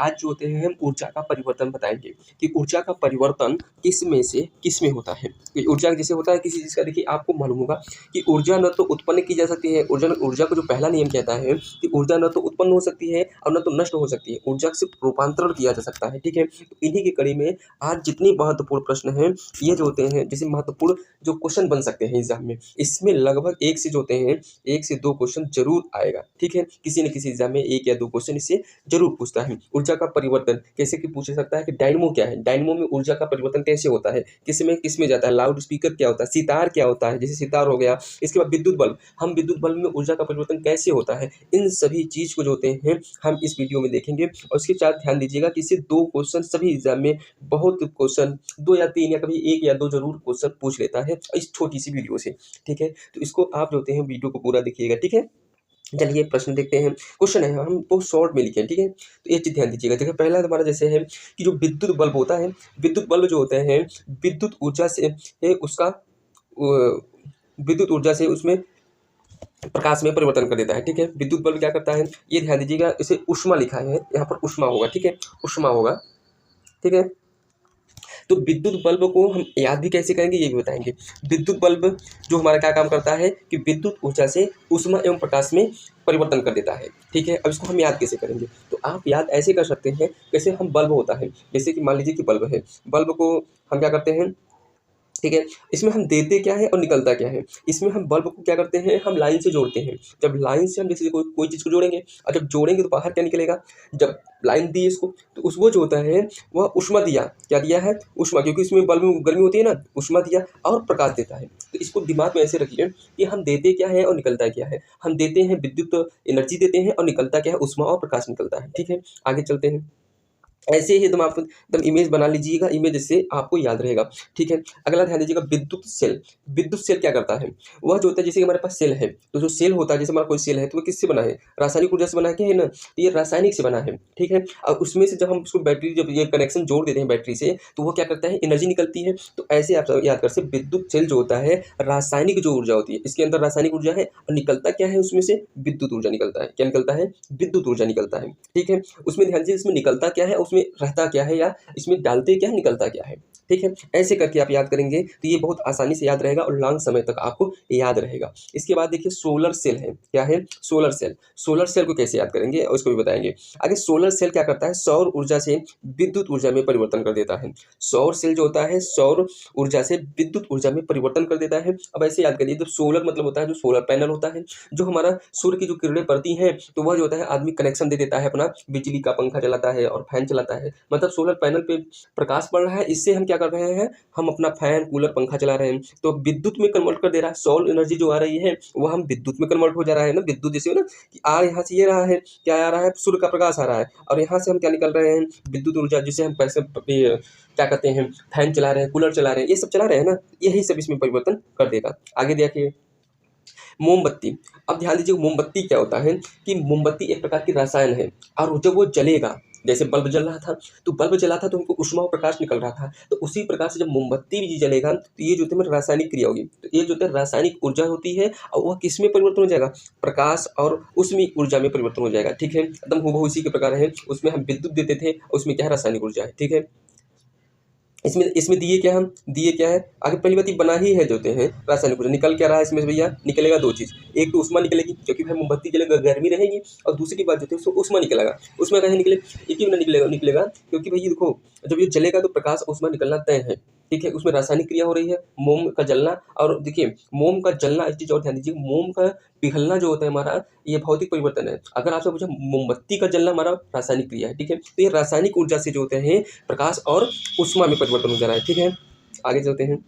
आज जो होते हैं हम ऊर्जा का परिवर्तन बताएंगे कि ऊर्जा का परिवर्तन किस में से किस में होता है। कि ऊर्जा जैसे होता है किसी चीज़ का, देखिए आपको मालूम होगा कि ऊर्जा न तो उत्पन्न की जा सकती है, ऊर्जा को जो पहला नियम कहता है कि ऊर्जा न तो उत्पन्न हो सकती है और न तो नष्ट हो सकती है, ऊर्जा का सिर्फ रूपांतरण किया जा सकता है। ठीक है, तो इन्हीं की कड़ी में आज जितनी महत्वपूर्ण प्रश्न हैं ये जो होते हैं, जैसे महत्वपूर्ण जो क्वेश्चन बन सकते हैं एग्जाम में, इसमें लगभग एक से जो होते हैं 1 से 2 क्वेश्चन जरूर आएगा। ठीक है, किसी न किसी एग्जाम में 1 या 2 क्वेश्चन इससे जरूर पूछता है। ऊर्जा का परिवर्तन कैसे कि पूछ सकता है कि डायनमो क्या है, डायनमो में ऊर्जा का परिवर्तन कैसे होता है, किस में जाता है, लाउड स्पीकर क्या होता है, सितार क्या होता है, जैसे सितार हो गया। इसके बाद विद्युत बल्ब, हम विद्युत बल्ब में ऊर्जा का परिवर्तन कैसे होता है, इन सभी चीज को जो होते हैं हम इस वीडियो में देखेंगे। और इसके साथ ध्यान दीजिएगा कि इससे 2 क्वेश्चन सभी एग्जाम में, बहुत क्वेश्चन 2 या 3 या कभी 1 या 2 जरूर क्वेश्चन पूछ लेता है इस छोटी सी वीडियो से। ठीक है, तो इसको आप जो होते हैं वीडियो को पूरा देखिएगा। ठीक है, चलिए प्रश्न देखते हैं। क्वेश्चन है, हम बहुत शॉर्ट में लिखे हैं। ठीक है, तो ये चीज ध्यान दीजिएगा। देखिए पहला हमारा जैसे है कि जो विद्युत बल्ब होता है, विद्युत बल्ब जो होते हैं विद्युत ऊर्जा से उसका विद्युत ऊर्जा से उसमें प्रकाश में परिवर्तन कर देता है। ठीक है, विद्युत बल्ब क्या करता है, ये ध्यान दीजिएगा। इसे ऊष्मा लिखा है, यहाँ पर ऊष्मा होगा। ठीक है, ऊष्मा होगा। ठीक है, तो विद्युत बल्ब को हम याद भी कैसे करेंगे ये भी बताएंगे। विद्युत बल्ब जो हमारा क्या काम करता है कि विद्युत ऊर्जा से ऊष्मा एवं प्रकाश में परिवर्तन कर देता है। ठीक है, अब इसको हम याद कैसे करेंगे, तो आप याद ऐसे कर सकते हैं जैसे हम बल्ब होता है, जैसे कि मान लीजिए कि बल्ब है, बल्ब को हम क्या करते हैं। ठीक है, इसमें हम देते क्या है और निकलता क्या है। इसमें हम बल्ब को क्या करते हैं, हम लाइन से जोड़ते हैं। जब लाइन से हम जैसे कोई चीज़ को जोड़ेंगे और जब जोड़ेंगे तो बाहर क्या निकलेगा, जब लाइन दी इसको तो उस वो जो होता है वह ऊष्मा दिया, क्या दिया है, ऊष्मा, क्योंकि इसमें बल्ब में गर्मी होती है ना, ऊष्मा दिया और प्रकाश देता है। तो इसको दिमाग में ऐसे रखिए कि हम देते क्या है और निकलता क्या है। हम देते हैं विद्युत एनर्जी देते हैं और निकलता क्या है, ऊष्मा और प्रकाश निकलता है। ठीक है, आगे चलते हैं। ऐसे ही एकदम आप एकदम इमेज बना लीजिएगा, इमेज से आपको याद रहेगा। ठीक है, अगला ध्यान दीजिएगा विद्युत सेल। विद्युत सेल क्या करता है, वह जो होता है जैसे कि हमारे पास सेल है, तो जो सेल होता है, जैसे हमारा कोई सेल है तो वो किससे बना है, रासायनिक ऊर्जा से बना है ना, तो ये रासायनिक से बना है। ठीक है, और उसमें से जब हम उसको बैटरी, जब ये कनेक्शन जोड़ देते हैं बैटरी से, तो वो क्या करता है, एनर्जी निकलती है। तो ऐसे आप सब याद कर सकते, विद्युत सेल जो होता है रासायनिक जो ऊर्जा होती है, इसके अंदर रासायनिक ऊर्जा है और निकलता क्या है, उसमें से विद्युत ऊर्जा निकलता है। क्या निकलता है, विद्युत ऊर्जा निकलता है। ठीक है, उसमें ध्यान दीजिए इसमें निकलता क्या है, उसमें रहता क्या है, या इसमें डालते क्या है, निकलता क्या है। ठीक है, ऐसे करके आप याद करेंगे तो ये बहुत आसानी से याद रहेगा और लॉन्ग समय तक आपको याद रहेगा। इसके बाद देखिए सोलर सेल है, क्या है, सोलर सेल। सोलर सेल को कैसे याद करेंगे और इसको भी बताएंगे आगे। सोलर सेल क्या करता है, सौर ऊर्जा से विद्युत ऊर्जा में परिवर्तन कर देता है। सौर सेल जो होता है सौर ऊर्जा से विद्युत ऊर्जा में परिवर्तन कर देता है। अब ऐसे याद करिए, तो सोलर मतलब होता है जो सोलर पैनल होता है, जो हमारा सूर्य की जो किरणें पड़ती हैं तो वह जो होता है आदमी कनेक्शन दे देता है, अपना बिजली का पंखा चलाता है और फैन चलाता है। मतलब सोलर पैनल पे प्रकाश पड़ रहा है, इससे हम क्या कर रहे हैं, हम अपना फैन कूलर पंखा चला रहे हैं, तो विद्युत में कन्वर्ट कर दे रहा है। सौर एनर्जी जो आ रही है वह हम विद्युत में कन्वर्ट हो जा रहा है ना। विद्युत जैसे हो ना कि आ यहाँ से ये रहा है, क्या आ रहा है, सूर्य का प्रकाश आ रहा है और यहाँ से हम क्या निकल रहे हैं, विद्युत ऊर्जा, जिसे हम पैसे क्या कहते हैं, फैन चला रहे हैं, कूलर चला रहे हैं, ये सब चला रहे हैं ना, यही सब इसमें परिवर्तन कर देगा। आगे देखिए मोमबत्ती। अब ध्यान दीजिए मोमबत्ती क्या होता है कि मोमबत्ती एक प्रकार की रसायन है और जब वो जलेगा, जैसे बल्ब जल रहा था तो बल्ब जला था तो हमको ऊष्मा और प्रकाश निकल रहा था, तो उसी प्रकार से जब मोमबत्ती भी जलेगा तो ये जो होता है रासायनिक क्रिया होगी, तो ये जो होता है रासायनिक ऊर्जा होती है और वह किस में परिवर्तन हो जाएगा, प्रकाश और उसमें ऊर्जा में परिवर्तन हो जाएगा। ठीक है, एकदम हूबहू इसी के प्रकार है, उसमें हम विद्युत देते थे और उसमें क्या है, रासायनिक ऊर्जा है। ठीक है, इसमें इसमें दिए क्या, हम दिए क्या है, आगे पहली बात ये बना ही है जो होते हैं रासायनिक ऊर्जा। निकल क्या रहा है इसमें से भैया, निकलेगा 2 चीज़, एक तो ऊष्मा निकलेगी क्योंकि भाई मोमबत्ती जलेगा गर्मी रहेगी, और दूसरी बात जो है उसको ऊष्मा निकलेगा। ऊष्मा कहीं निकले, एक ही ना निकलेगा, निकलेगा क्योंकि भाई देखो जब ये जलेगा तो प्रकाश ऊष्मा निकलना तय है। ठीक है, उसमें रासायनिक क्रिया हो रही है, मोम का जलना, और देखिए मोम का जलना, एक चीज़ और ध्यान दीजिए, मोम का पिघलना जो होता है हमारा, ये भौतिक परिवर्तन है। अगर आपसे पूछा मोमबत्ती का जलना हमारा रासायनिक क्रिया है। ठीक है, तो ये रासायनिक ऊर्जा से जो होते हैं प्रकाश और ऊष्मा में परिवर्तन हो जा रहा है। ठीक है, आगे चलते हैं।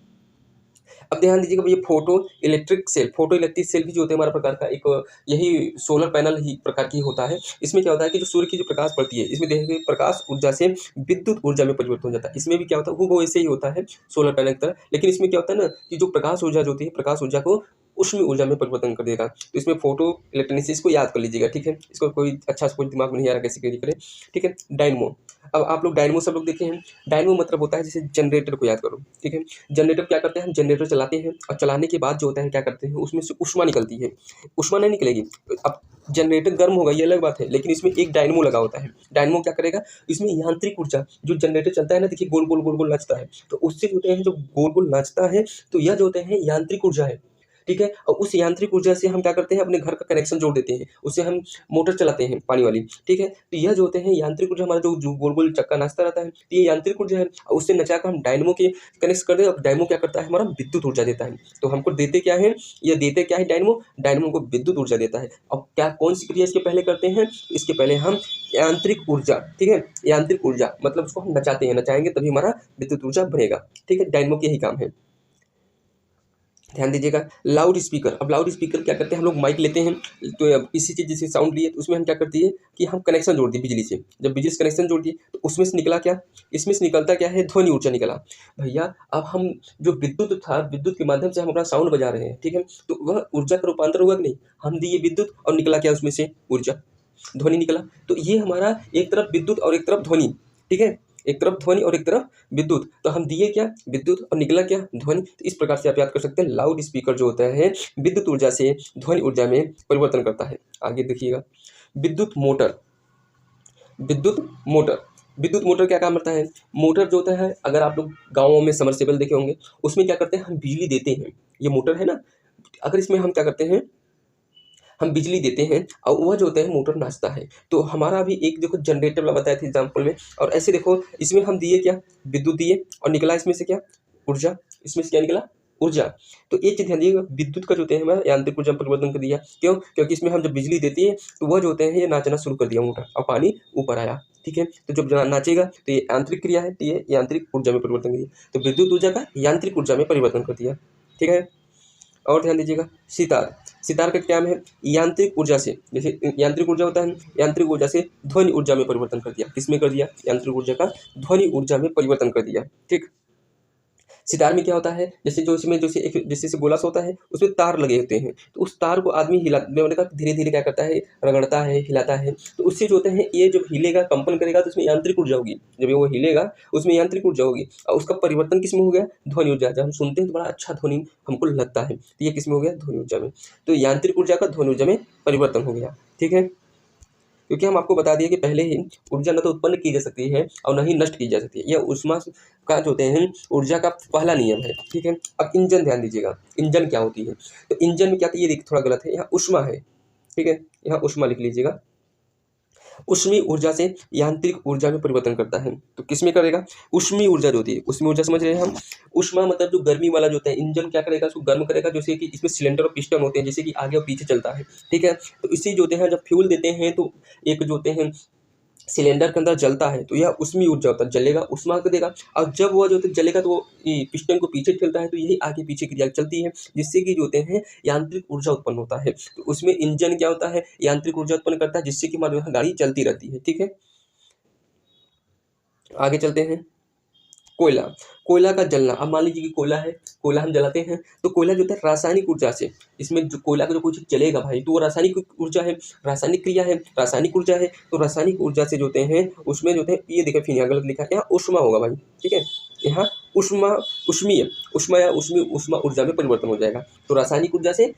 अब ध्यान दीजिएगा ये photoelectric cell, photoelectric cell भी जो होते हैं हमारा प्रकार का एक यही सोलर पैनल ही प्रकार की होता है। इसमें क्या होता है कि जो सूर्य की जो प्रकाश पड़ती है, इसमें देखिए प्रकाश ऊर्जा से विद्युत ऊर्जा में परिवर्तन हो जाता है। इसमें भी क्या होता है, वो ऐसे ही होता है सोलर पैनल की तरह, लेकिन इसमें क्या होता है ना कि जो प्रकाश ऊर्जा जो होती है, प्रकाश ऊर्जा को उष्ण ऊर्जा में परिवर्तन कर देगा। तो इसमें फोटो इलेक्ट्रॉनिक्स, इसको याद कर लीजिएगा। ठीक है, इसको कोई अच्छा से कोई दिमाग में नहीं आ रहा कैसे कैसे करें। ठीक है, डायनमो। अब आप लोग डायनमो सब लोग देखे हैं। डायनमो मतलब होता है, जैसे जनरेटर को याद करो, ठीक है। जनरेटर क्या करते हैं, हम जनरेटर चलाते हैं और चलाने के बाद जो होता है क्या करते हैं, उसमें से ऊष्मा निकलती है। ऊष्मा नहीं निकलेगी, अब जनरेटर गर्म होगा ये अलग बात है, लेकिन इसमें एक डायनमो लगा होता है। डायनमो क्या करेगा, इसमें यांत्रिक ऊर्जा, जो जनरेटर चलता है ना, देखिए गोल गोल गोल गोल नाचता है, तो उससे जो होते हैं, जो गोल गोल नाचता है, तो यह जो होते हैं यांत्रिक ऊर्जा है, ठीक है। और उस यांत्रिक ऊर्जा से हम क्या करते हैं, अपने घर का कनेक्शन जोड़ देते हैं, उससे हम मोटर चलाते हैं पानी वाली, ठीक है। तो यह जो होते हैं यांत्रिक ऊर्जा, हमारा जो गोल गोल चक्का नाचता रहता है, तो ये यांत्रिक ऊर्जा है। और उससे नचा कर हम डायनमो के कनेक्ट कर दें, और डायनमो क्या करता है, हमारा विद्युत ऊर्जा देता है। तो हमको देते क्या है, ये देते क्या है, डायनमो, डायनमो को विद्युत ऊर्जा देता है। और क्या कौन सी क्रिया इसके पहले करते हैं, इसके पहले हम यांत्रिक ऊर्जा, ठीक है, यांत्रिक ऊर्जा मतलब उसको हम नचाते हैं, नचाएंगे तभी हमारा विद्युत ऊर्जा बनेगा, ठीक है। डायनमो के यही काम है, ध्यान दीजिएगा। लाउड स्पीकर, अब लाउड स्पीकर क्या करते हैं, हम लोग माइक लेते हैं, तो अब किसी चीज़ जैसे साउंड लिए, तो उसमें हम क्या करते हैं कि हम कनेक्शन जोड़ दिए बिजली से। जब बिजली से कनेक्शन जोड़ दिए तो उसमें से निकला क्या, इसमें से निकलता क्या है, ध्वनि ऊर्जा निकला। भैया अब हम जो विद्युत था, विद्युत के माध्यम से हम अपना साउंड बजा रहे हैं, ठीक है, तो वह ऊर्जा का रूपांतर हुआ कि नहीं, हम दिए विद्युत और निकला क्या उसमें से ऊर्जा, ध्वनि निकला। तो ये हमारा एक तरफ विद्युत और एक तरफ ध्वनि, ठीक है, एक तरफ ध्वनि और एक तरफ विद्युत, तो हम दिए क्या, विद्युत और निकला क्या, ध्वनि। तो इस प्रकार से आप याद कर सकते हैं, लाउड स्पीकर जो होता है विद्युत ऊर्जा से ध्वनि ऊर्जा में परिवर्तन करता है। आगे देखिएगा, विद्युत मोटर, विद्युत मोटर, विद्युत मोटर क्या काम करता है, मोटर जो होता है, अगर आप लोग गाँवों में समरसेबल देखे होंगे, उसमें क्या करते हैं, हम बिजली देते हैं, ये मोटर है ना, अगर इसमें हम क्या करते हैं, हम बिजली देते हैं और वह जो होता है मोटर नाचता है। तो हमारा अभी एक देखो जनरेटर वाला बताया था एग्जाम्पल में, और ऐसे देखो इसमें हम दिए क्या, विद्युत दिए और निकला इसमें से क्या, ऊर्जा, इसमें से क्या निकला, ऊर्जा। तो एक चीज़ ध्यान दीजिएगा, विद्युत का जो होते हैं हमारा यांत्रिक ऊर्जा में परिवर्तन कर दिया, क्यों, क्योंकि इसमें हम जब बिजली देती है तो वह जो होते हैं ये नाचना शुरू कर दिया मोटर, और पानी ऊपर आया, ठीक है। तो जब नाचेगा तो ये यांत्रिक क्रिया है, तो ये यांत्रिक ऊर्जा में परिवर्तन कर दिया, तो विद्युत ऊर्जा का यांत्रिक ऊर्जा में परिवर्तन कर दिया, ठीक है। और ध्यान दीजिएगा, सितार, सितार का क्या है, यांत्रिक ऊर्जा से, जैसे यांत्रिक ऊर्जा होता है, यांत्रिक ऊर्जा से ध्वनि ऊर्जा में परिवर्तन कर दिया, किसमें कर दिया, यांत्रिक ऊर्जा का ध्वनि ऊर्जा में परिवर्तन कर दिया, ठीक। सितार में क्या होता है, जैसे जो इसमें जैसे एक जैसे गोला सा होता है, उसमें तार लगे होते हैं, तो उस तार को आदमी हिला, मैंने कहा धीरे धीरे क्या करता है, रगड़ता है, हिलाता है, तो उससे जो होते हैं ये जब हिलेगा, कंपन करेगा, तो उसमें यांत्रिक ऊर्जा होगी, जब ये वो हिलेगा उसमें यांत्रिक ऊर्जा होगी, और उसका परिवर्तन किस में हो गया, ध्वनि ऊर्जा। जब हम सुनते हैं तो बड़ा अच्छा ध्वनि हमको लगता है, तो ये किस में हो गया, ध्वनि ऊर्जा में। तो यांत्रिक ऊर्जा का ध्वनि ऊर्जा में परिवर्तन हो गया, ठीक है। क्योंकि हम आपको बता दिए कि पहले ही ऊर्जा न तो उत्पन्न की जा सकती है और न ही नष्ट की जा सकती है, यह ऊष्मा का जो होते हैं ऊर्जा का पहला नियम है, ठीक है। अब इंजन ध्यान दीजिएगा, इंजन क्या होती है, तो इंजन में क्या, ये देखिए थोड़ा गलत है, यहाँ ऊष्मा है, ठीक है, यहाँ ऊष्मा लिख लीजिएगा। ऊष्मीय ऊर्जा से यांत्रिक ऊर्जा में परिवर्तन करता है, तो किस में करेगा, ऊष्मीय ऊर्जा जो होती है, ऊष्मीय ऊर्जा समझ रहे हैं हम, ऊष्मा मतलब जो गर्मी वाला जो होता है, इंजन क्या करेगा, उसको गर्म करेगा, जैसे कि इसमें सिलेंडर और पिस्टन होते हैं, जैसे कि आगे और पीछे चलता है, ठीक है। तो इसी जो होते हैं जब फ्यूल देते हैं तो एक जो होते हैं सिलेंडर के अंदर जलता है, तो यह उसमें ऊर्जा होता है, जलेगा ऊष्मा को देगा, और जब वह जो होता है जलेगा तो वो पिस्टन को पीछे ठेलता है, तो यही आगे पीछे क्रिया चलती है, जिससे कि जो होते हैं यांत्रिक ऊर्जा उत्पन्न होता है। तो उसमें इंजन क्या होता है, यांत्रिक ऊर्जा उत्पन्न करता है, जिससे कि हमारी गाड़ी चलती रहती है, ठीक है। आगे चलते हैं, कोयला, कोयला का जलना, अब मान लीजिए कि कोयला है, कोयला हम जलाते हैं, तो कोयला जो होता है रासायनिक ऊर्जा से, इसमें जो कोयला का जो कुछ जलेगा भाई, तो वो रासायनिक ऊर्जा है, रासायनिक क्रिया है, रासायनिक ऊर्जा है, तो रासायनिक ऊर्जा से जो होते हैं उसमें जो होते हैं, ये देखिए फिर यहाँ गलत लिखा है, यहाँ ऊष्मा होगा भाई, ठीक है, यहाँ ऊष्मा, ऊष्मीय, ऊष्मा या ऊष्मा ऊर्जा में परिवर्तन हो जाएगा, तो रासायनिक ऊर्जा से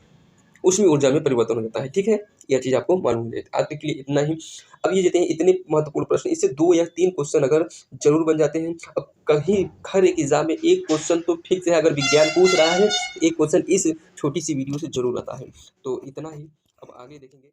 ऊष्मीय ऊर्जा में परिवर्तन हो जाता है, ठीक है। यह चीज़ आपको मालूम है, आज के लिए इतना ही। अब ये देते हैं इतने महत्वपूर्ण प्रश्न, इससे 2 या 3 क्वेश्चन अगर जरूर बन जाते हैं। अब कहीं हर एक एग्जाम में एक क्वेश्चन तो फिक्स है, अगर विज्ञान पूछ रहा है एक क्वेश्चन इस छोटी सी वीडियो से जरूर आता है। तो इतना ही, अब आगे देखेंगे।